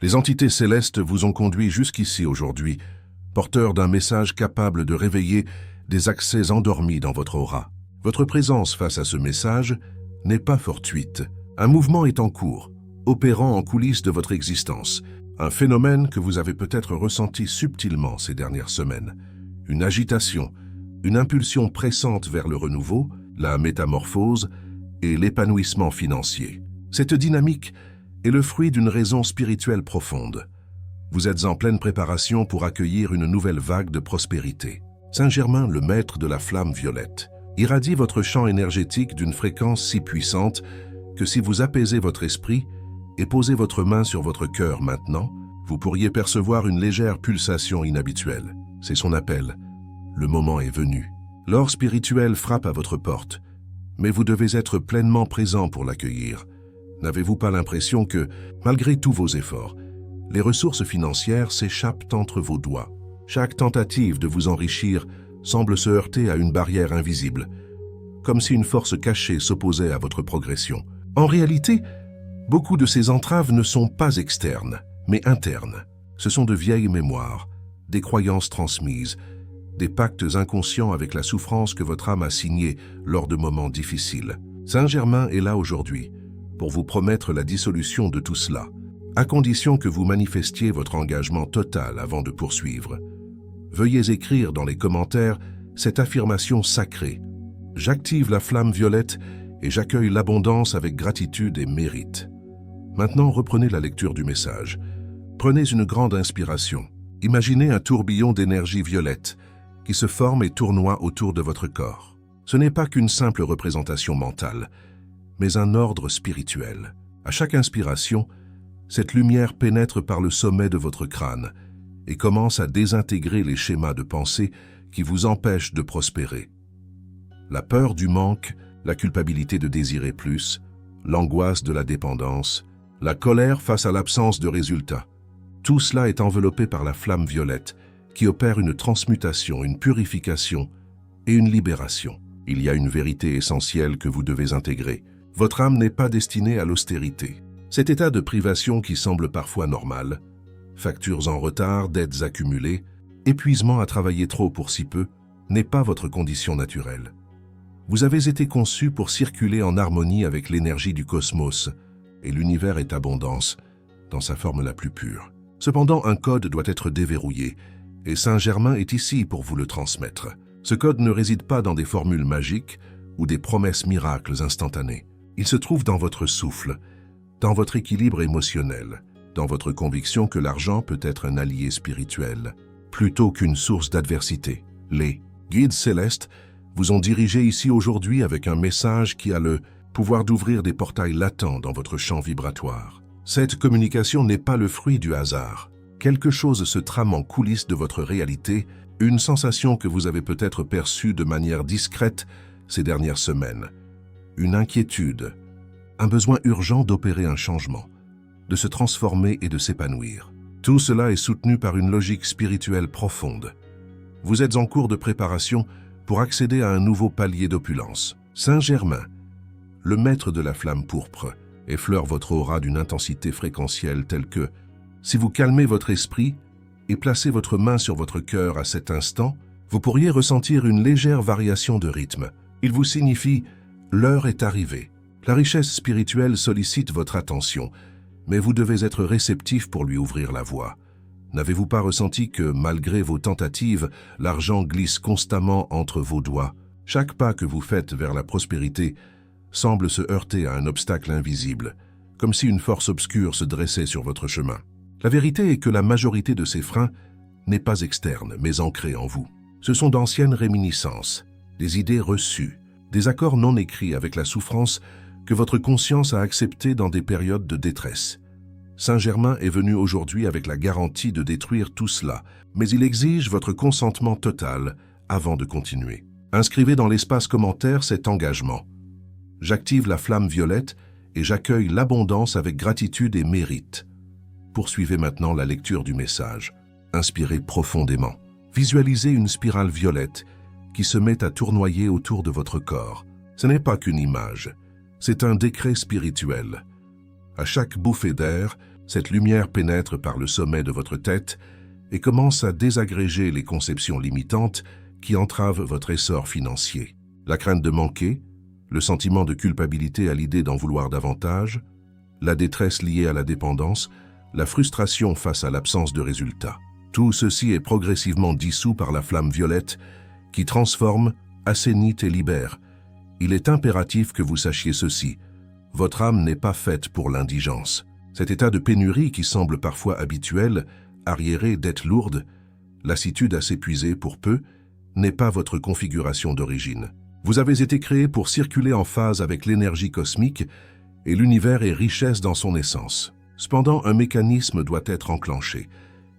Les entités célestes vous ont conduit jusqu'ici aujourd'hui, porteurs d'un message capable de réveiller des accès endormis dans votre aura. Votre présence face à ce message n'est pas fortuite. Un mouvement est en cours, opérant en coulisses de votre existence. Un phénomène que vous avez peut-être ressenti subtilement ces dernières semaines. Une agitation, une impulsion pressante vers le renouveau, la métamorphose et l'épanouissement financier. Cette dynamique est le fruit d'une raison spirituelle profonde. Vous êtes en pleine préparation pour accueillir une nouvelle vague de prospérité. Saint-Germain, le maître de la flamme violette, irradie votre champ énergétique d'une fréquence si puissante que si vous apaisez votre esprit et posez votre main sur votre cœur maintenant, vous pourriez percevoir une légère pulsation inhabituelle. C'est son appel. Le moment est venu. L'or spirituel frappe à votre porte, mais vous devez être pleinement présent pour l'accueillir. N'avez-vous pas l'impression que, malgré tous vos efforts, les ressources financières s'échappent entre vos doigts? Chaque tentative de vous enrichir semble se heurter à une barrière invisible, comme si une force cachée s'opposait à votre progression. En réalité, beaucoup de ces entraves ne sont pas externes, mais internes. Ce sont de vieilles mémoires, des croyances transmises, des pactes inconscients avec la souffrance que votre âme a signée lors de moments difficiles. Saint-Germain est là aujourd'hui pour vous promettre la dissolution de tout cela, à condition que vous manifestiez votre engagement total avant de poursuivre. Veuillez écrire dans les commentaires cette affirmation sacrée. J'active la flamme violette et j'accueille l'abondance avec gratitude et mérite. Maintenant, reprenez la lecture du message. Prenez une grande inspiration. Imaginez un tourbillon d'énergie violette qui se forme et tournoie autour de votre corps. Ce n'est pas qu'une simple représentation mentale, mais un ordre spirituel. À chaque inspiration, cette lumière pénètre par le sommet de votre crâne et commence à désintégrer les schémas de pensée qui vous empêchent de prospérer. La peur du manque, la culpabilité de désirer plus, l'angoisse de la dépendance, la colère face à l'absence de résultats. Tout cela est enveloppé par la flamme violette qui opère une transmutation, une purification et une libération. Il y a une vérité essentielle que vous devez intégrer. Votre âme n'est pas destinée à l'austérité. Cet état de privation qui semble parfois normal, factures en retard, dettes accumulées, épuisement à travailler trop pour si peu, n'est pas votre condition naturelle. Vous avez été conçu pour circuler en harmonie avec l'énergie du cosmos, et l'univers est abondance, dans sa forme la plus pure. Cependant, un code doit être déverrouillé, et Saint-Germain est ici pour vous le transmettre. Ce code ne réside pas dans des formules magiques ou des promesses miracles instantanées. Il se trouve dans votre souffle, dans votre équilibre émotionnel, dans votre conviction que l'argent peut être un allié spirituel, plutôt qu'une source d'adversité. Les guides célestes vous ont dirigé ici aujourd'hui avec un message qui a le pouvoir d'ouvrir des portails latents dans votre champ vibratoire. Cette communication n'est pas le fruit du hasard. Quelque chose se trame en coulisses de votre réalité, une sensation que vous avez peut-être perçue de manière discrète ces dernières semaines. Une inquiétude, un besoin urgent d'opérer un changement, de se transformer et de s'épanouir. Tout cela est soutenu par une logique spirituelle profonde. Vous êtes en cours de préparation pour accéder à un nouveau palier d'opulence. Saint-Germain, le maître de la flamme pourpre, effleure votre aura d'une intensité fréquentielle telle que, si vous calmez votre esprit et placez votre main sur votre cœur à cet instant, vous pourriez ressentir une légère variation de rythme. Il vous signifie « l'heure est arrivée ». La richesse spirituelle sollicite votre attention, mais vous devez être réceptif pour lui ouvrir la voie. N'avez-vous pas ressenti que, malgré vos tentatives, l'argent glisse constamment entre vos doigts? Chaque pas que vous faites vers la prospérité semble se heurter à un obstacle invisible, comme si une force obscure se dressait sur votre chemin. La vérité est que la majorité de ces freins n'est pas externe, mais ancrée en vous. Ce sont d'anciennes réminiscences, des idées reçues, des accords non écrits avec la souffrance que votre conscience a acceptée dans des périodes de détresse. Saint-Germain est venu aujourd'hui avec la garantie de détruire tout cela, mais il exige votre consentement total avant de continuer. Inscrivez dans l'espace commentaire cet engagement. J'active la flamme violette et j'accueille l'abondance avec gratitude et mérite. Poursuivez maintenant la lecture du message. Inspirez profondément. Visualisez une spirale violette qui se met à tournoyer autour de votre corps. Ce n'est pas qu'une image, c'est un décret spirituel. À chaque bouffée d'air, Cette lumière pénètre par le sommet de votre tête et commence à désagréger les conceptions limitantes qui entravent votre essor financier. La crainte de manquer, le sentiment de culpabilité à l'idée d'en vouloir davantage, la détresse liée à la dépendance, la frustration face à l'absence de résultats. Tout ceci est progressivement dissous par la flamme violette qui transforme, assainit et libère. Il est impératif que vous sachiez ceci. Votre âme n'est pas faite pour l'indigence. Cet état de pénurie qui semble parfois habituel, arriéré, dette lourde, lassitude à s'épuiser pour peu, n'est pas votre configuration d'origine. Vous avez été créé pour circuler en phase avec l'énergie cosmique et l'univers est richesse dans son essence. Cependant, un mécanisme doit être enclenché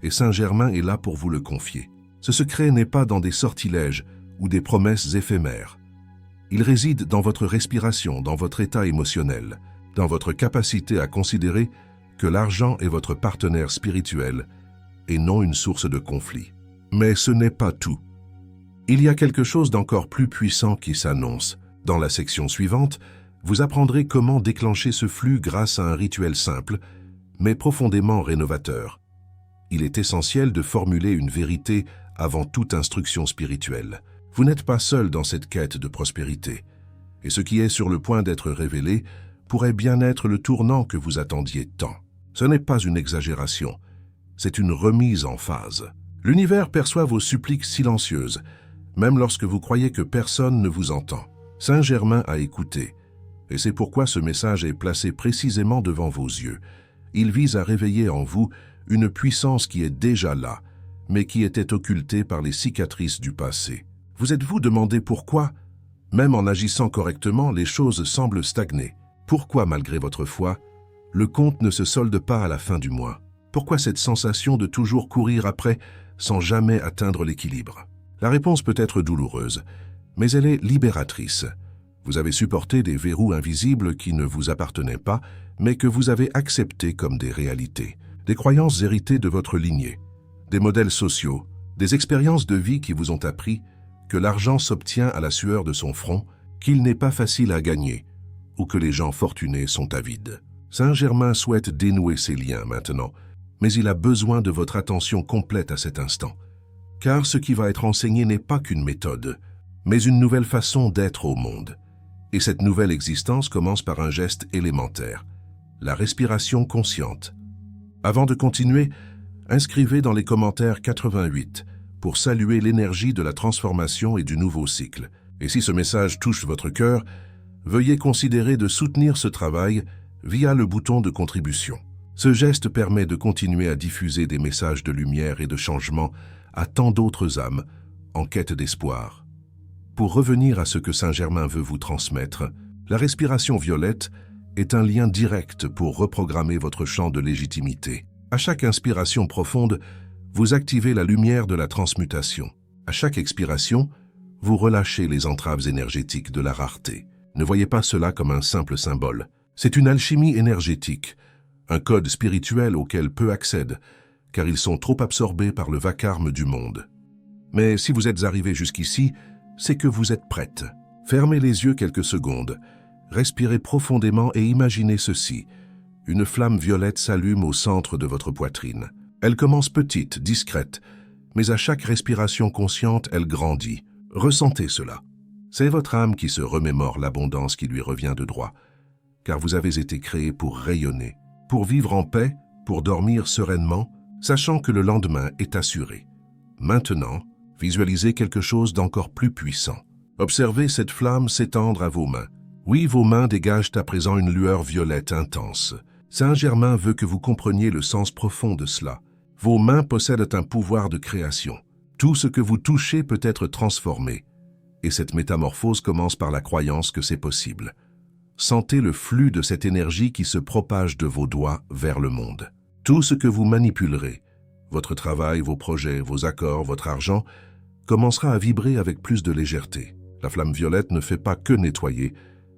et Saint-Germain est là pour vous le confier. Ce secret n'est pas dans des sortilèges ou des promesses éphémères. Il réside dans votre respiration, dans votre état émotionnel, dans votre capacité à considérer que l'argent est votre partenaire spirituel et non une source de conflit. Mais ce n'est pas tout. Il y a quelque chose d'encore plus puissant qui s'annonce. Dans la section suivante, vous apprendrez comment déclencher ce flux grâce à un rituel simple, mais profondément rénovateur. Il est essentiel de formuler une vérité avant toute instruction spirituelle. Vous n'êtes pas seul dans cette quête de prospérité, et ce qui est sur le point d'être révélé pourrait bien être le tournant que vous attendiez tant. Ce n'est pas une exagération, c'est une remise en phase. L'univers perçoit vos suppliques silencieuses, même lorsque vous croyez que personne ne vous entend. Saint-Germain a écouté, et c'est pourquoi ce message est placé précisément devant vos yeux. Il vise à réveiller en vous une puissance qui est déjà là, mais qui était occultée par les cicatrices du passé. Vous êtes-vous demandé pourquoi, même en agissant correctement, les choses semblent stagner? Pourquoi, malgré votre foi, le compte ne se solde pas à la fin du mois? Pourquoi cette sensation de toujours courir après sans jamais atteindre l'équilibre? La réponse peut être douloureuse, mais elle est libératrice. Vous avez supporté des verrous invisibles qui ne vous appartenaient pas, mais que vous avez acceptés comme des réalités. Des croyances héritées de votre lignée, des modèles sociaux, des expériences de vie qui vous ont appris que l'argent s'obtient à la sueur de son front, qu'il n'est pas facile à gagner, ou que les gens fortunés sont avides. Saint-Germain souhaite dénouer ces liens maintenant, mais il a besoin de votre attention complète à cet instant. Car ce qui va être enseigné n'est pas qu'une méthode, mais une nouvelle façon d'être au monde. Et cette nouvelle existence commence par un geste élémentaire, la respiration consciente. Avant de continuer, inscrivez dans les commentaires 88 pour saluer l'énergie de la transformation et du nouveau cycle. Et si ce message touche votre cœur, veuillez considérer de soutenir ce travail via le bouton de contribution. Ce geste permet de continuer à diffuser des messages de lumière et de changement à tant d'autres âmes en quête d'espoir. Pour revenir à ce que Saint-Germain veut vous transmettre, la respiration violette est un lien direct pour reprogrammer votre champ de légitimité. À chaque inspiration profonde, vous activez la lumière de la transmutation. À chaque expiration, vous relâchez les entraves énergétiques de la rareté. Ne voyez pas cela comme un simple symbole. C'est une alchimie énergétique, un code spirituel auquel peu accèdent, car ils sont trop absorbés par le vacarme du monde. Mais si vous êtes arrivé jusqu'ici, c'est que vous êtes prête. Fermez les yeux quelques secondes, respirez profondément et imaginez ceci. Une flamme violette s'allume au centre de votre poitrine. Elle commence petite, discrète, mais à chaque respiration consciente, elle grandit. Ressentez cela. C'est votre âme qui se remémore l'abondance qui lui revient de droit, car vous avez été créé pour rayonner, pour vivre en paix, pour dormir sereinement, sachant que le lendemain est assuré. Maintenant, visualisez quelque chose d'encore plus puissant. Observez cette flamme s'étendre à vos mains. Oui, vos mains dégagent à présent une lueur violette intense. Saint-Germain veut que vous compreniez le sens profond de cela. Vos mains possèdent un pouvoir de création. Tout ce que vous touchez peut être transformé. Et cette métamorphose commence par la croyance que c'est possible. Sentez le flux de cette énergie qui se propage de vos doigts vers le monde. Tout ce que vous manipulerez, votre travail, vos projets, vos accords, votre argent, commencera à vibrer avec plus de légèreté. La flamme violette ne fait pas que nettoyer,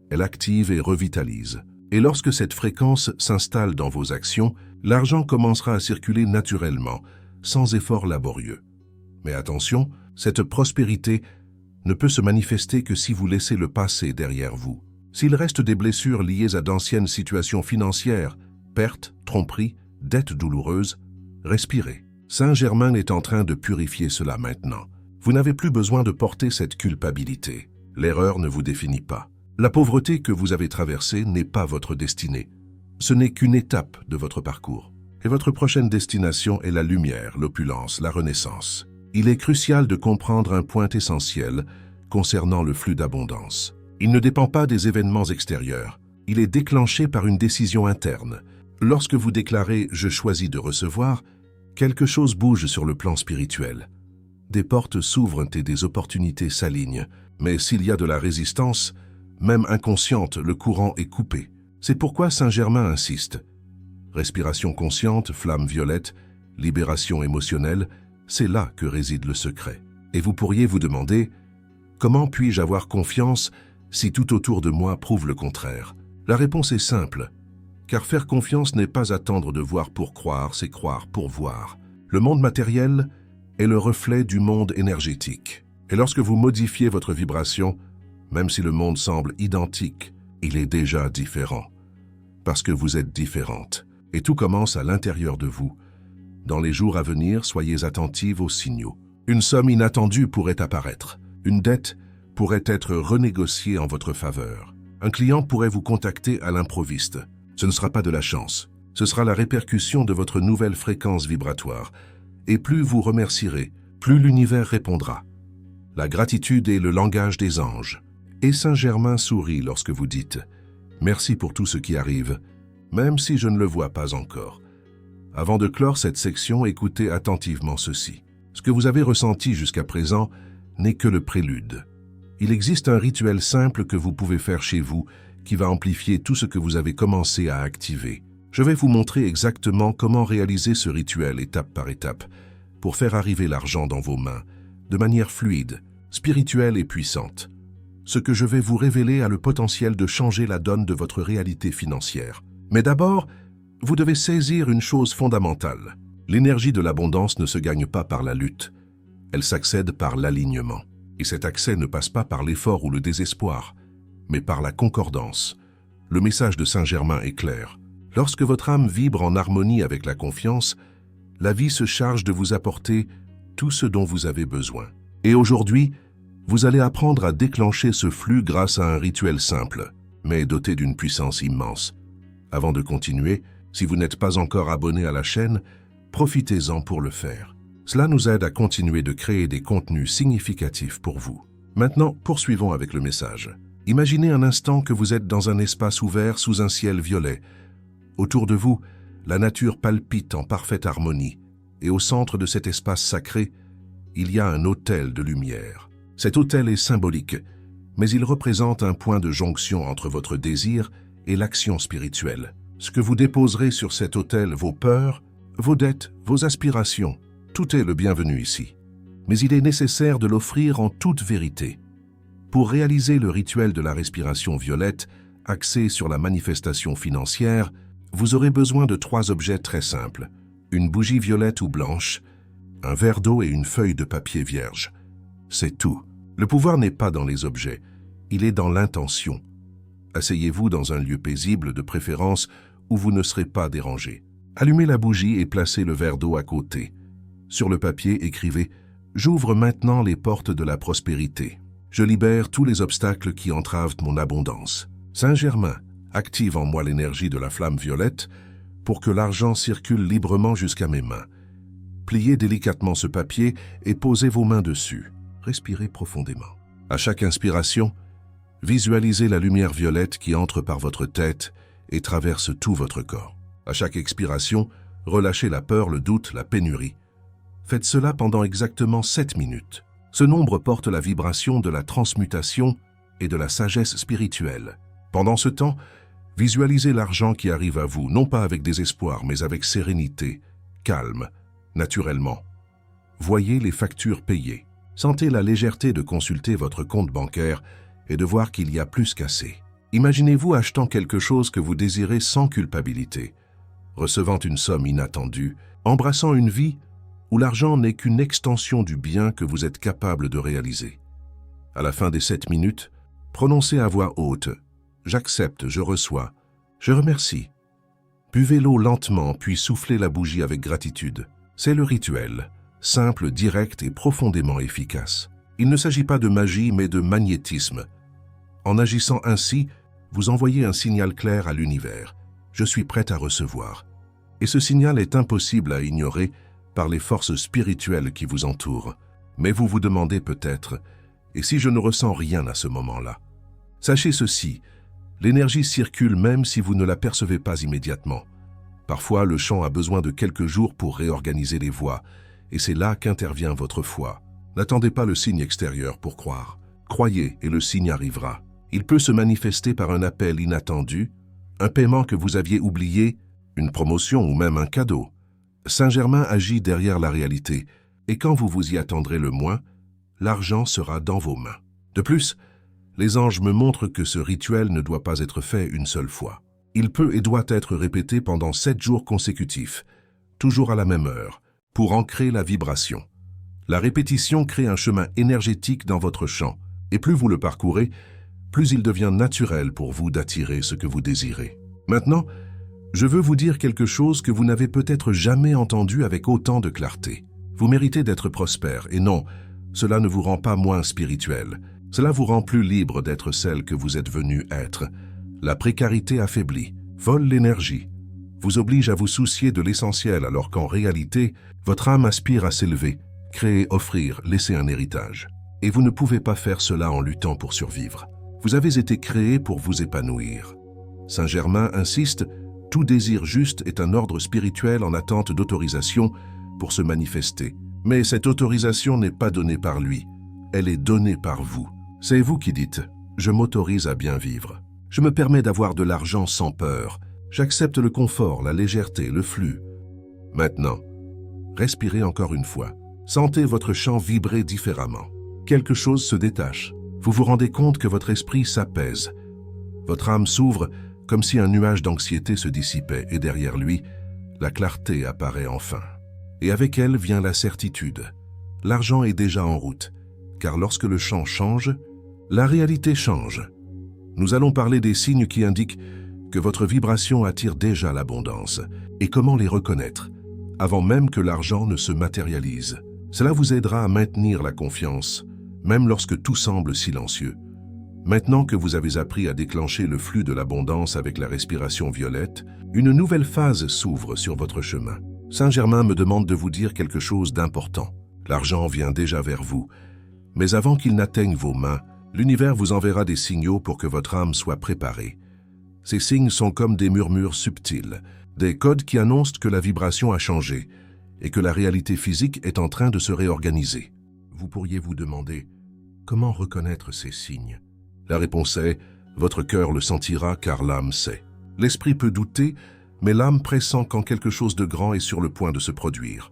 elle active et revitalise. Et lorsque cette fréquence s'installe dans vos actions, l'argent commencera à circuler naturellement, sans effort laborieux. Mais attention, cette prospérité ne peut se manifester que si vous laissez le passé derrière vous. S'il reste des blessures liées à d'anciennes situations financières, pertes, tromperies, dette douloureuse, respirez. Saint-Germain est en train de purifier cela maintenant. Vous n'avez plus besoin de porter cette culpabilité. L'erreur ne vous définit pas. La pauvreté que vous avez traversée n'est pas votre destinée. Ce n'est qu'une étape de votre parcours. Et votre prochaine destination est la lumière, l'opulence, la renaissance. Il est crucial de comprendre un point essentiel concernant le flux d'abondance. Il ne dépend pas des événements extérieurs. Il est déclenché par une décision interne. Lorsque vous déclarez « je choisis de recevoir », quelque chose bouge sur le plan spirituel. Des portes s'ouvrent et des opportunités s'alignent. Mais s'il y a de la résistance, même inconsciente, le courant est coupé. C'est pourquoi Saint-Germain insiste. Respiration consciente, flamme violette, libération émotionnelle, c'est là que réside le secret. Et vous pourriez vous demander, comment puis-je avoir confiance si tout autour de moi prouve le contraire? La réponse est simple, car faire confiance n'est pas attendre de voir pour croire, c'est croire pour voir. Le monde matériel est le reflet du monde énergétique. Et lorsque vous modifiez votre vibration, même si le monde semble identique, il est déjà différent. Parce que vous êtes différente. Et tout commence à l'intérieur de vous. Dans les jours à venir, soyez attentive aux signaux. Une somme inattendue pourrait apparaître. Une dette pourrait être renégociée en votre faveur. Un client pourrait vous contacter à l'improviste. Ce ne sera pas de la chance. Ce sera la répercussion de votre nouvelle fréquence vibratoire. Et plus vous remercierez, plus l'univers répondra. La gratitude est le langage des anges. Et Saint-Germain sourit lorsque vous dites « Merci pour tout ce qui arrive », même si je ne le vois pas encore. Avant de clore cette section, écoutez attentivement ceci. Ce que vous avez ressenti jusqu'à présent n'est que le prélude. Il existe un rituel simple que vous pouvez faire chez vous qui va amplifier tout ce que vous avez commencé à activer. Je vais vous montrer exactement comment réaliser ce rituel étape par étape pour faire arriver l'argent dans vos mains de manière fluide, spirituelle et puissante. Ce que je vais vous révéler a le potentiel de changer la donne de votre réalité financière. Mais d'abord, vous devez saisir une chose fondamentale. L'énergie de l'abondance ne se gagne pas par la lutte. Elle s'accède par l'alignement. Et cet accès ne passe pas par l'effort ou le désespoir, mais par la concordance. Le message de Saint-Germain est clair. Lorsque votre âme vibre en harmonie avec la confiance, la vie se charge de vous apporter tout ce dont vous avez besoin. Et aujourd'hui, vous allez apprendre à déclencher ce flux grâce à un rituel simple, mais doté d'une puissance immense. Avant de continuer, si vous n'êtes pas encore abonné à la chaîne, profitez-en pour le faire. Cela nous aide à continuer de créer des contenus significatifs pour vous. Maintenant, poursuivons avec le message. Imaginez un instant que vous êtes dans un espace ouvert sous un ciel violet. Autour de vous, la nature palpite en parfaite harmonie. Et au centre de cet espace sacré, il y a un autel de lumière. Cet autel est symbolique, mais il représente un point de jonction entre votre désir et l'action spirituelle. Ce que vous déposerez sur cet autel, vos peurs, vos dettes, vos aspirations, tout est le bienvenu ici. Mais il est nécessaire de l'offrir en toute vérité. Pour réaliser le rituel de la respiration violette, axé sur la manifestation financière, vous aurez besoin de 3 objets très simples. Une bougie violette ou blanche, un verre d'eau et une feuille de papier vierge. C'est tout. Le pouvoir n'est pas dans les objets, il est dans l'intention. Asseyez-vous dans un lieu paisible, de préférence où vous ne serez pas dérangé. Allumez la bougie et placez le verre d'eau à côté. Sur le papier, écrivez « J'ouvre maintenant les portes de la prospérité. Je libère tous les obstacles qui entravent mon abondance. Saint-Germain active en moi l'énergie de la flamme violette pour que l'argent circule librement jusqu'à mes mains. Pliez délicatement ce papier et posez vos mains dessus. Respirez profondément. À chaque inspiration, visualisez la lumière violette qui entre par votre tête et traverse tout votre corps. À chaque expiration, relâchez la peur, le doute, la pénurie. Faites cela pendant exactement 7 minutes. Ce nombre porte la vibration de la transmutation et de la sagesse spirituelle. Pendant ce temps, visualisez l'argent qui arrive à vous, non pas avec désespoir, mais avec sérénité, calme, naturellement. Voyez les factures payées. Sentez la légèreté de consulter votre compte bancaire et de voir qu'il y a plus qu'assez. Imaginez-vous achetant quelque chose que vous désirez sans culpabilité, recevant une somme inattendue, embrassant une vie où l'argent n'est qu'une extension du bien que vous êtes capable de réaliser. À la fin des 7 minutes, prononcez à voix haute « J'accepte, je reçois, je remercie ». Buvez l'eau lentement, puis soufflez la bougie avec gratitude. C'est le rituel, simple, direct et profondément efficace. Il ne s'agit pas de magie, mais de magnétisme. En agissant ainsi, vous envoyez un signal clair à l'univers. Je suis prêt à recevoir. Et ce signal est impossible à ignorer par les forces spirituelles qui vous entourent. Mais vous vous demandez peut-être, et si je ne ressens rien à ce moment-là? Sachez ceci, l'énergie circule même si vous ne la percevez pas immédiatement. Parfois, le chant a besoin de quelques jours pour réorganiser les voies, et c'est là qu'intervient votre foi. N'attendez pas le signe extérieur pour croire. Croyez et le signe arrivera. Il peut se manifester par un appel inattendu, un paiement que vous aviez oublié, une promotion ou même un cadeau. Saint-Germain agit derrière la réalité, et quand vous vous y attendrez le moins, l'argent sera dans vos mains. De plus, les anges me montrent que ce rituel ne doit pas être fait une seule fois. Il peut et doit être répété pendant 7 jours consécutifs, toujours à la même heure, pour ancrer la vibration. La répétition crée un chemin énergétique dans votre champ, et plus vous le parcourez, plus il devient naturel pour vous d'attirer ce que vous désirez. Maintenant, je veux vous dire quelque chose que vous n'avez peut-être jamais entendu avec autant de clarté. Vous méritez d'être prospère, et non, cela ne vous rend pas moins spirituel. Cela vous rend plus libre d'être celle que vous êtes venu être. La précarité affaiblit, vole l'énergie, vous oblige à vous soucier de l'essentiel alors qu'en réalité, votre âme aspire à s'élever, créer, offrir, laisser un héritage. Et vous ne pouvez pas faire cela en luttant pour survivre. Vous avez été créé pour vous épanouir. Saint-Germain insiste, tout désir juste est un ordre spirituel en attente d'autorisation pour se manifester. Mais cette autorisation n'est pas donnée par lui, elle est donnée par vous. C'est vous qui dites « Je m'autorise à bien vivre. Je me permets d'avoir de l'argent sans peur. J'accepte le confort, la légèreté, le flux. » Maintenant, respirez encore une fois. Sentez votre chant vibrer différemment. Quelque chose se détache. Vous vous rendez compte que votre esprit s'apaise. Votre âme s'ouvre comme si un nuage d'anxiété se dissipait et derrière lui, la clarté apparaît enfin. Et avec elle vient la certitude. L'argent est déjà en route, car lorsque le chant change, la réalité change. Nous allons parler des signes qui indiquent que votre vibration attire déjà l'abondance et comment les reconnaître, avant même que l'argent ne se matérialise. Cela vous aidera à maintenir la confiance, même lorsque tout semble silencieux. Maintenant que vous avez appris à déclencher le flux de l'abondance avec la respiration violette, une nouvelle phase s'ouvre sur votre chemin. Saint-Germain me demande de vous dire quelque chose d'important. L'argent vient déjà vers vous, mais avant qu'il n'atteigne vos mains, l'univers vous enverra des signaux pour que votre âme soit préparée. Ces signes sont comme des murmures subtils, des codes qui annoncent que la vibration a changé et que la réalité physique est en train de se réorganiser. Vous pourriez vous demander, comment reconnaître ces signes? La réponse est, votre cœur le sentira car l'âme sait. L'esprit peut douter, mais l'âme pressent quand quelque chose de grand est sur le point de se produire.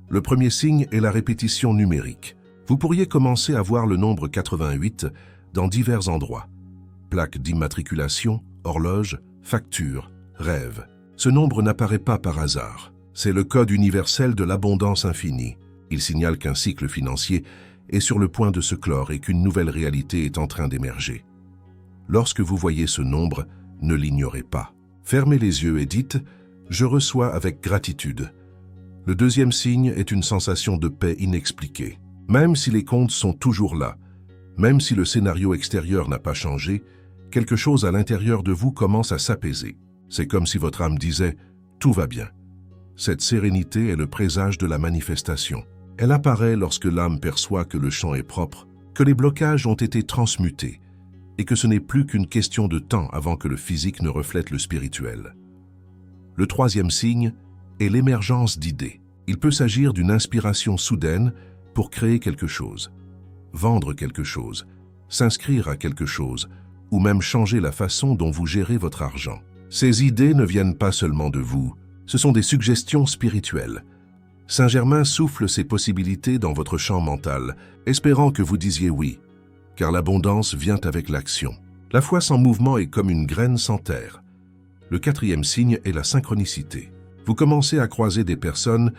Le premier signe est la répétition numérique. Vous pourriez commencer à voir le nombre 88 dans divers endroits. Plaques d'immatriculation, horloges, factures, rêves. Ce nombre n'apparaît pas par hasard. C'est le code universel de l'abondance infinie. Il signale qu'un cycle financier est sur le point de se clore et qu'une nouvelle réalité est en train d'émerger. Lorsque vous voyez ce nombre, ne l'ignorez pas. Fermez les yeux et dites « Je reçois avec gratitude ». Le deuxième signe est une sensation de paix inexpliquée. Même si les comptes sont toujours là, même si le scénario extérieur n'a pas changé, quelque chose à l'intérieur de vous commence à s'apaiser. C'est comme si votre âme disait « Tout va bien ». Cette sérénité est le présage de la manifestation. Elle apparaît lorsque l'âme perçoit que le champ est propre, que les blocages ont été transmutés et que ce n'est plus qu'une question de temps avant que le physique ne reflète le spirituel. Le troisième signe est l'émergence d'idées. Il peut s'agir d'une inspiration soudaine pour créer quelque chose, vendre quelque chose, s'inscrire à quelque chose ou même changer la façon dont vous gérez votre argent. Ces idées ne viennent pas seulement de vous, ce sont des suggestions spirituelles. Saint-Germain souffle ces possibilités dans votre champ mental, espérant que vous disiez oui, car l'abondance vient avec l'action. La foi sans mouvement est comme une graine sans terre. Le quatrième signe est la synchronicité. Vous commencez à croiser des personnes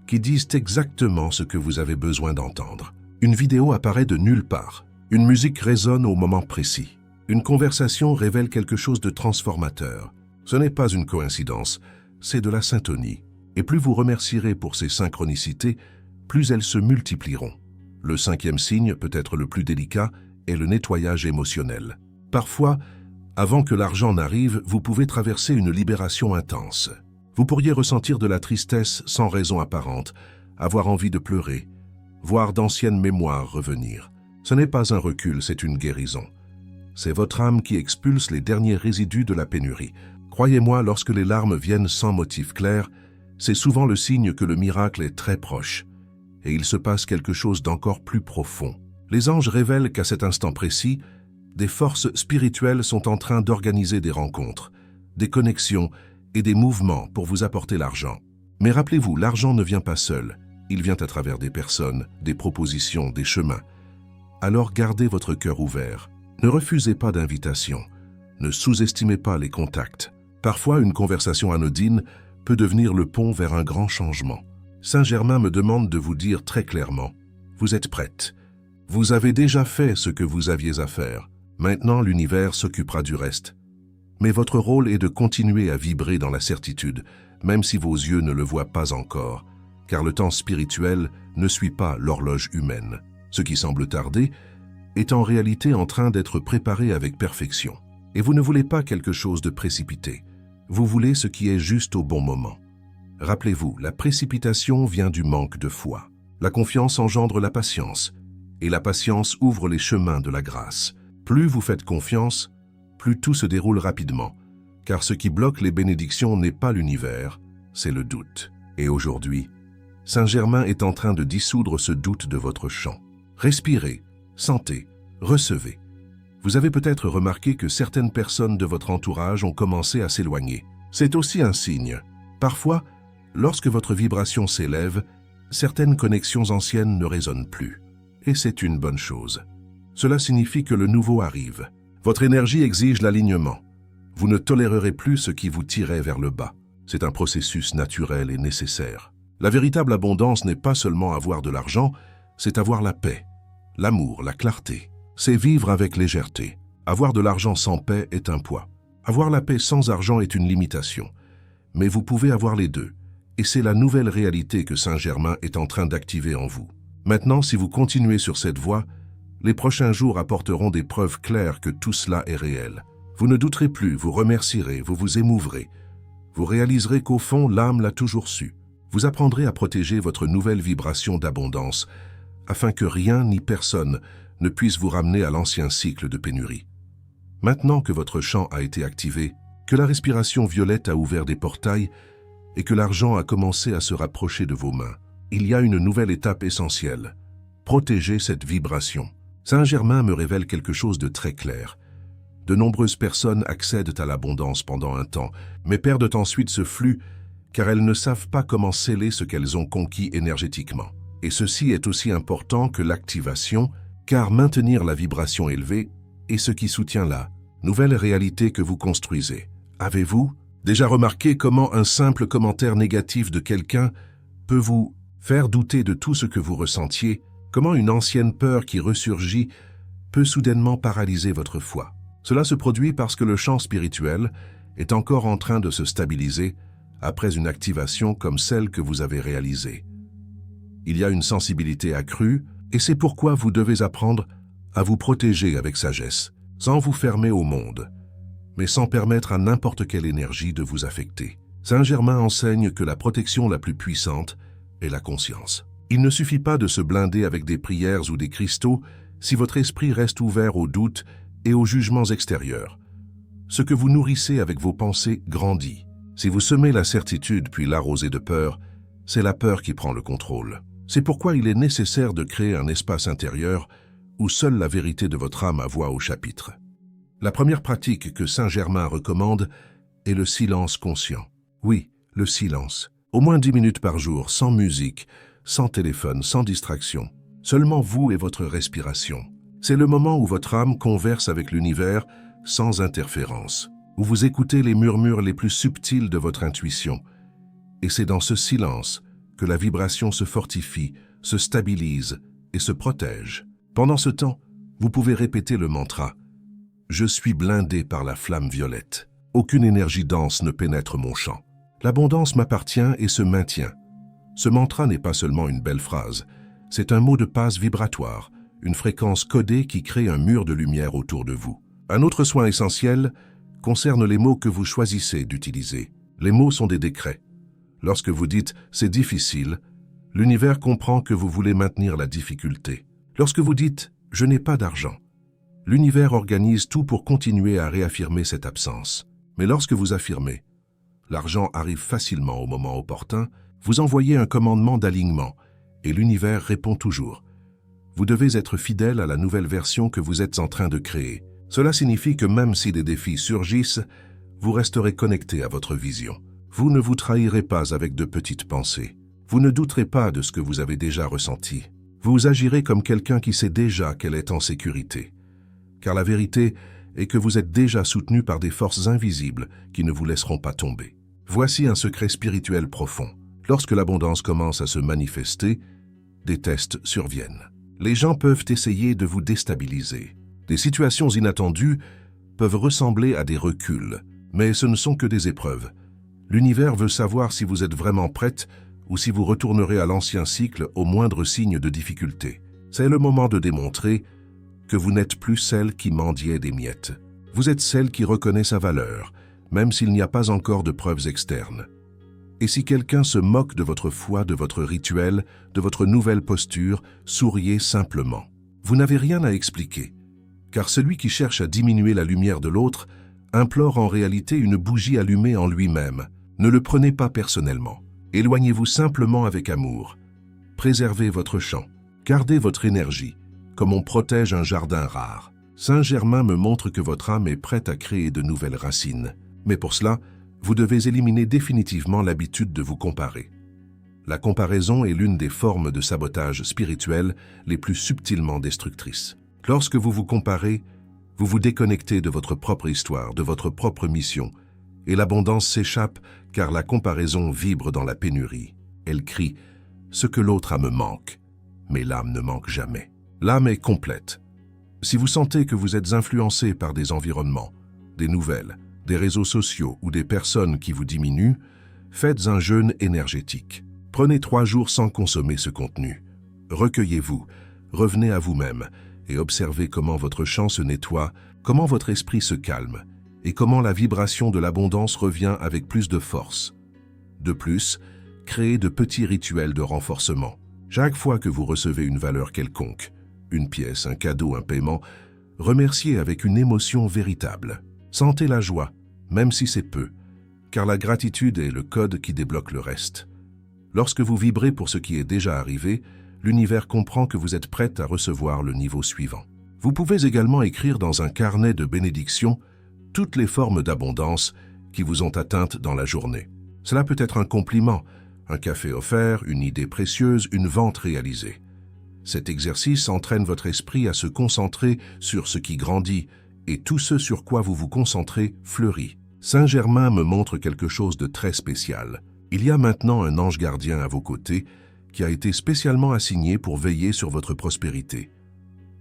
qui disent exactement ce que vous avez besoin d'entendre. Une vidéo apparaît de nulle part. Une musique résonne au moment précis. Une conversation révèle quelque chose de transformateur. Ce n'est pas une coïncidence, c'est de la syntonie. Et plus vous remercierez pour ces synchronicités, plus elles se multiplieront. Le cinquième signe, peut-être le plus délicat, est le nettoyage émotionnel. Parfois, avant que l'argent n'arrive, vous pouvez traverser une libération intense. Vous pourriez ressentir de la tristesse sans raison apparente, avoir envie de pleurer, voir d'anciennes mémoires revenir. Ce n'est pas un recul, c'est une guérison. C'est votre âme qui expulse les derniers résidus de la pénurie. Croyez-moi, lorsque les larmes viennent sans motif clair, c'est souvent le signe que le miracle est très proche, et il se passe quelque chose d'encore plus profond. Les anges révèlent qu'à cet instant précis, des forces spirituelles sont en train d'organiser des rencontres, des connexions et des mouvements pour vous apporter l'argent. Mais rappelez-vous, l'argent ne vient pas seul, il vient à travers des personnes, des propositions, des chemins. Alors gardez votre cœur ouvert. Ne refusez pas d'invitation. Ne sous-estimez pas les contacts. Parfois, une conversation anodine peut devenir le pont vers un grand changement. Saint-Germain me demande de vous dire très clairement, vous êtes prête. Vous avez déjà fait ce que vous aviez à faire. Maintenant, l'univers s'occupera du reste. Mais votre rôle est de continuer à vibrer dans la certitude, même si vos yeux ne le voient pas encore, car le temps spirituel ne suit pas l'horloge humaine. Ce qui semble tarder est en réalité en train d'être préparé avec perfection. Et vous ne voulez pas quelque chose de précipité. Vous voulez ce qui est juste au bon moment. Rappelez-vous, la précipitation vient du manque de foi. La confiance engendre la patience, et la patience ouvre les chemins de la grâce. Plus vous faites confiance, plus tout se déroule rapidement, car ce qui bloque les bénédictions n'est pas l'univers, c'est le doute. Et aujourd'hui, Saint-Germain est en train de dissoudre ce doute de votre champ. Respirez, sentez, recevez. Vous avez peut-être remarqué que certaines personnes de votre entourage ont commencé à s'éloigner. C'est aussi un signe. Parfois, lorsque votre vibration s'élève, certaines connexions anciennes ne résonnent plus. Et c'est une bonne chose. Cela signifie que le nouveau arrive. Votre énergie exige l'alignement. Vous ne tolérerez plus ce qui vous tirait vers le bas. C'est un processus naturel et nécessaire. La véritable abondance n'est pas seulement avoir de l'argent, c'est avoir la paix, l'amour, la clarté. C'est vivre avec légèreté. Avoir de l'argent sans paix est un poids. Avoir la paix sans argent est une limitation. Mais vous pouvez avoir les deux. Et c'est la nouvelle réalité que Saint-Germain est en train d'activer en vous. Maintenant, si vous continuez sur cette voie, les prochains jours apporteront des preuves claires que tout cela est réel. Vous ne douterez plus, vous remercierez, vous vous émouvrez. Vous réaliserez qu'au fond, l'âme l'a toujours su. Vous apprendrez à protéger votre nouvelle vibration d'abondance, afin que rien ni personne ne puisse vous ramener à l'ancien cycle de pénurie. Maintenant que votre champ a été activé, que la respiration violette a ouvert des portails et que l'argent a commencé à se rapprocher de vos mains, il y a une nouvelle étape essentielle. Protégez cette vibration. Saint-Germain me révèle quelque chose de très clair. De nombreuses personnes accèdent à l'abondance pendant un temps, mais perdent ensuite ce flux car elles ne savent pas comment sceller ce qu'elles ont conquis énergétiquement. Et ceci est aussi important que l'activation, car maintenir la vibration élevée est ce qui soutient la nouvelle réalité que vous construisez. Avez-vous déjà remarqué comment un simple commentaire négatif de quelqu'un peut vous faire douter de tout ce que vous ressentiez, comment une ancienne peur qui ressurgit peut soudainement paralyser votre foi? Cela se produit parce que le champ spirituel est encore en train de se stabiliser après une activation comme celle que vous avez réalisée. Il y a une sensibilité accrue, et c'est pourquoi vous devez apprendre à vous protéger avec sagesse, sans vous fermer au monde, mais sans permettre à n'importe quelle énergie de vous affecter. Saint-Germain enseigne que la protection la plus puissante est la conscience. Il ne suffit pas de se blinder avec des prières ou des cristaux si votre esprit reste ouvert aux doutes et aux jugements extérieurs. Ce que vous nourrissez avec vos pensées grandit. Si vous semez la certitude puis l'arrosez de peur, c'est la peur qui prend le contrôle. C'est pourquoi il est nécessaire de créer un espace intérieur où seule la vérité de votre âme a voix au chapitre. La première pratique que Saint-Germain recommande est le silence conscient. Oui, le silence. Au moins 10 minutes par jour, sans musique, sans téléphone, sans distraction. Seulement vous et votre respiration. C'est le moment où votre âme converse avec l'univers sans interférence, où vous écoutez les murmures les plus subtils de votre intuition. Et c'est dans ce silence que la vibration se fortifie, se stabilise et se protège. Pendant ce temps, vous pouvez répéter le mantra « Je suis blindé par la flamme violette. Aucune énergie dense ne pénètre mon champ. » L'abondance m'appartient et se maintient. Ce mantra n'est pas seulement une belle phrase, c'est un mot de passe vibratoire, une fréquence codée qui crée un mur de lumière autour de vous. Un autre soin essentiel concerne les mots que vous choisissez d'utiliser. Les mots sont des décrets. Lorsque vous dites « c'est difficile », l'univers comprend que vous voulez maintenir la difficulté. Lorsque vous dites « je n'ai pas d'argent », l'univers organise tout pour continuer à réaffirmer cette absence. Mais lorsque vous affirmez « l'argent arrive facilement au moment opportun », vous envoyez un commandement d'alignement et l'univers répond toujours. Vous devez être fidèle à la nouvelle version que vous êtes en train de créer. Cela signifie que même si des défis surgissent, vous resterez connecté à votre vision. Vous ne vous trahirez pas avec de petites pensées. Vous ne douterez pas de ce que vous avez déjà ressenti. Vous agirez comme quelqu'un qui sait déjà qu'elle est en sécurité. Car la vérité est que vous êtes déjà soutenu par des forces invisibles qui ne vous laisseront pas tomber. Voici un secret spirituel profond. Lorsque l'abondance commence à se manifester, des tests surviennent. Les gens peuvent essayer de vous déstabiliser. Des situations inattendues peuvent ressembler à des reculs, mais ce ne sont que des épreuves. L'univers veut savoir si vous êtes vraiment prête ou si vous retournerez à l'ancien cycle au moindre signe de difficulté. C'est le moment de démontrer que vous n'êtes plus celle qui mendiait des miettes. Vous êtes celle qui reconnaît sa valeur, même s'il n'y a pas encore de preuves externes. Et si quelqu'un se moque de votre foi, de votre rituel, de votre nouvelle posture, souriez simplement. Vous n'avez rien à expliquer, car celui qui cherche à diminuer la lumière de l'autre implore en réalité une bougie allumée en lui-même. Ne le prenez pas personnellement. Éloignez-vous simplement avec amour. Préservez votre champ. Gardez votre énergie, comme on protège un jardin rare. Saint Germain me montre que votre âme est prête à créer de nouvelles racines. Mais pour cela, vous devez éliminer définitivement l'habitude de vous comparer. La comparaison est l'une des formes de sabotage spirituel les plus subtilement destructrices. Lorsque vous vous comparez, vous vous déconnectez de votre propre histoire, de votre propre mission, et l'abondance s'échappe car la comparaison vibre dans la pénurie. Elle crie « Ce que l'autre a me manque », mais l'âme ne manque jamais. L'âme est complète. Si vous sentez que vous êtes influencé par des environnements, des nouvelles, des réseaux sociaux ou des personnes qui vous diminuent, faites un jeûne énergétique. Prenez 3 jours sans consommer ce contenu. Recueillez-vous, revenez à vous-même et observez comment votre champ se nettoie, comment votre esprit se calme et comment la vibration de l'abondance revient avec plus de force. De plus, créez de petits rituels de renforcement. Chaque fois que vous recevez une valeur quelconque, une pièce, un cadeau, un paiement, remerciez avec une émotion véritable. Sentez la joie, même si c'est peu, car la gratitude est le code qui débloque le reste. Lorsque vous vibrez pour ce qui est déjà arrivé, l'univers comprend que vous êtes prête à recevoir le niveau suivant. Vous pouvez également écrire dans un carnet de bénédictions toutes les formes d'abondance qui vous ont atteintes dans la journée. Cela peut être un compliment, un café offert, une idée précieuse, une vente réalisée. Cet exercice entraîne votre esprit à se concentrer sur ce qui grandit, et tout ce sur quoi vous vous concentrez fleurit. Saint Germain me montre quelque chose de très spécial. Il y a maintenant un ange gardien à vos côtés qui a été spécialement assigné pour veiller sur votre prospérité.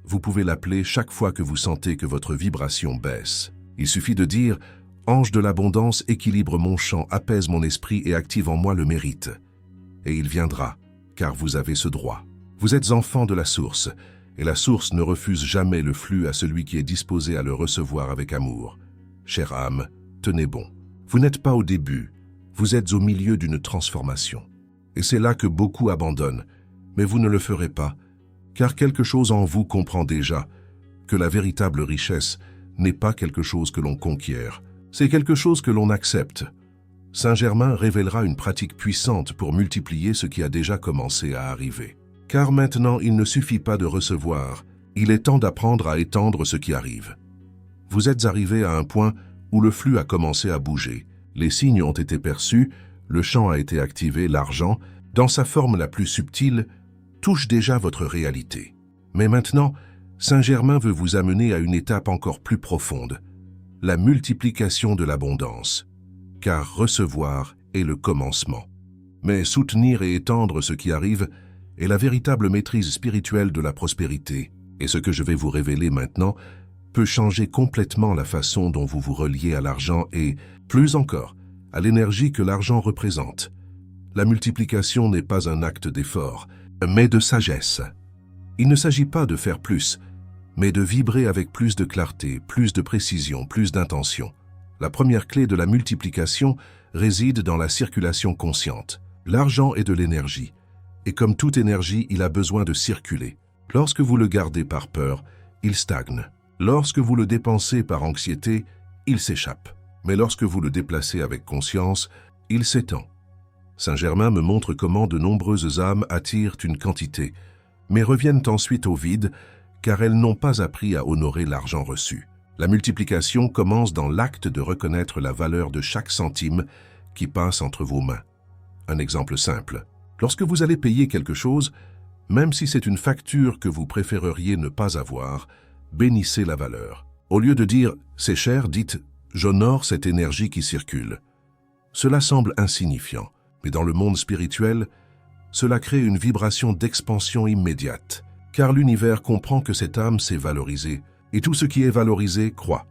Vous pouvez l'appeler chaque fois que vous sentez que votre vibration baisse. Il suffit de dire « Ange de l'abondance, équilibre mon champ, apaise mon esprit et active en moi le mérite. » Et il viendra, car vous avez ce droit. Vous êtes enfant de la source, et la source ne refuse jamais le flux à celui qui est disposé à le recevoir avec amour. Chère âme, tenez bon. Vous n'êtes pas au début, vous êtes au milieu d'une transformation. Et c'est là que beaucoup abandonnent, mais vous ne le ferez pas, car quelque chose en vous comprend déjà que la véritable richesse n'est pas quelque chose que l'on conquiert, c'est quelque chose que l'on accepte. Saint Germain révélera une pratique puissante pour multiplier ce qui a déjà commencé à arriver. Car maintenant, il ne suffit pas de recevoir, il est temps d'apprendre à étendre ce qui arrive. Vous êtes arrivé à un point où le flux a commencé à bouger, les signes ont été perçus, le champ a été activé, l'argent, dans sa forme la plus subtile, touche déjà votre réalité. Mais maintenant, Saint Germain veut vous amener à une étape encore plus profonde, la multiplication de l'abondance, car recevoir est le commencement. Mais soutenir et étendre ce qui arrive est la véritable maîtrise spirituelle de la prospérité. Et ce que je vais vous révéler maintenant peut changer complètement la façon dont vous vous reliez à l'argent et, plus encore, à l'énergie que l'argent représente. La multiplication n'est pas un acte d'effort, mais de sagesse. Il ne s'agit pas de faire plus, mais de vibrer avec plus de clarté, plus de précision, plus d'intention. La première clé de la multiplication réside dans la circulation consciente. L'argent est de l'énergie, et comme toute énergie, il a besoin de circuler. Lorsque vous le gardez par peur, il stagne. Lorsque vous le dépensez par anxiété, il s'échappe. Mais lorsque vous le déplacez avec conscience, il s'étend. Saint-Germain me montre comment de nombreuses âmes attirent une quantité, mais reviennent ensuite au vide, car elles n'ont pas appris à honorer l'argent reçu. La multiplication commence dans l'acte de reconnaître la valeur de chaque centime qui passe entre vos mains. Un exemple simple. Lorsque vous allez payer quelque chose, même si c'est une facture que vous préféreriez ne pas avoir, bénissez la valeur. Au lieu de dire « c'est cher », dites « j'honore cette énergie qui circule ». Cela semble insignifiant, mais dans le monde spirituel, cela crée une vibration d'expansion immédiate, car l'univers comprend que cette âme s'est valorisée, et tout ce qui est valorisé croît.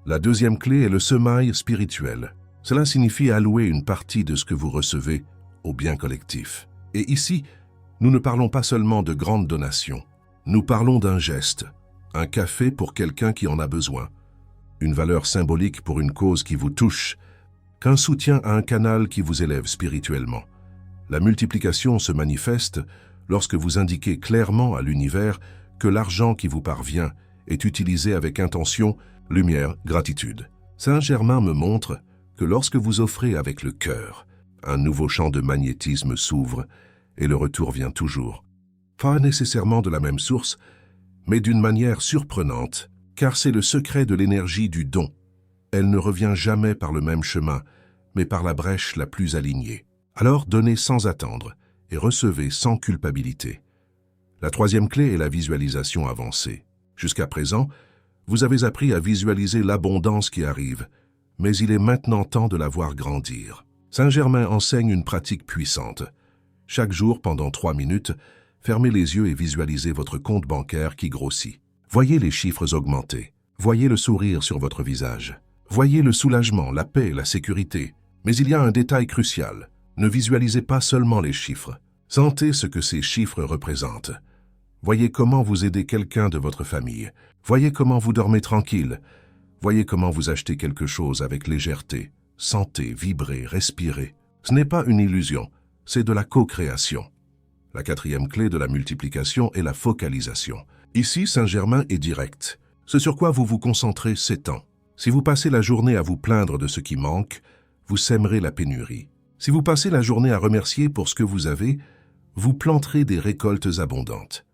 La deuxième clé est le semail spirituel. Cela signifie allouer une partie de ce que vous recevez au bien collectif. Et ici, nous ne parlons pas seulement de grandes donations. Nous parlons d'un geste, un café pour quelqu'un qui en a besoin, une valeur symbolique pour une cause qui vous touche, qu'un soutien à un canal qui vous élève spirituellement. La multiplication se manifeste lorsque vous indiquez clairement à l'univers que l'argent qui vous parvient est utilisé avec intention, lumière, gratitude. Saint-Germain me montre que lorsque vous offrez avec le cœur, un nouveau champ de magnétisme s'ouvre et le retour vient toujours. Pas nécessairement de la même source, mais d'une manière surprenante, car c'est le secret de l'énergie du don. Elle ne revient jamais par le même chemin, mais par la brèche la plus alignée. Alors donnez sans attendre et recevez sans culpabilité. La troisième clé est la visualisation avancée. Jusqu'à présent, vous avez appris à visualiser l'abondance qui arrive, mais il est maintenant temps de la voir grandir. Saint-Germain enseigne une pratique puissante. Chaque jour, pendant 3 minutes, fermez les yeux et visualisez votre compte bancaire qui grossit. Voyez les chiffres augmenter. Voyez le sourire sur votre visage. Voyez le soulagement, la paix, la sécurité. Mais il y a un détail crucial. Ne visualisez pas seulement les chiffres. Sentez ce que ces chiffres représentent. Voyez comment vous aidez quelqu'un de votre famille. Voyez comment vous dormez tranquille. Voyez comment vous achetez quelque chose avec légèreté. Sentez, vibrez, respirez. Ce n'est pas une illusion, c'est de la co-création. La quatrième clé de la multiplication est la focalisation. Ici, Saint-Germain est direct. Ce sur quoi vous vous concentrez s'étend. Si vous passez la journée à vous plaindre de ce qui manque, vous sèmerez la pénurie. Si vous passez la journée à remercier pour ce que vous avez, vous planterez des récoltes abondantes.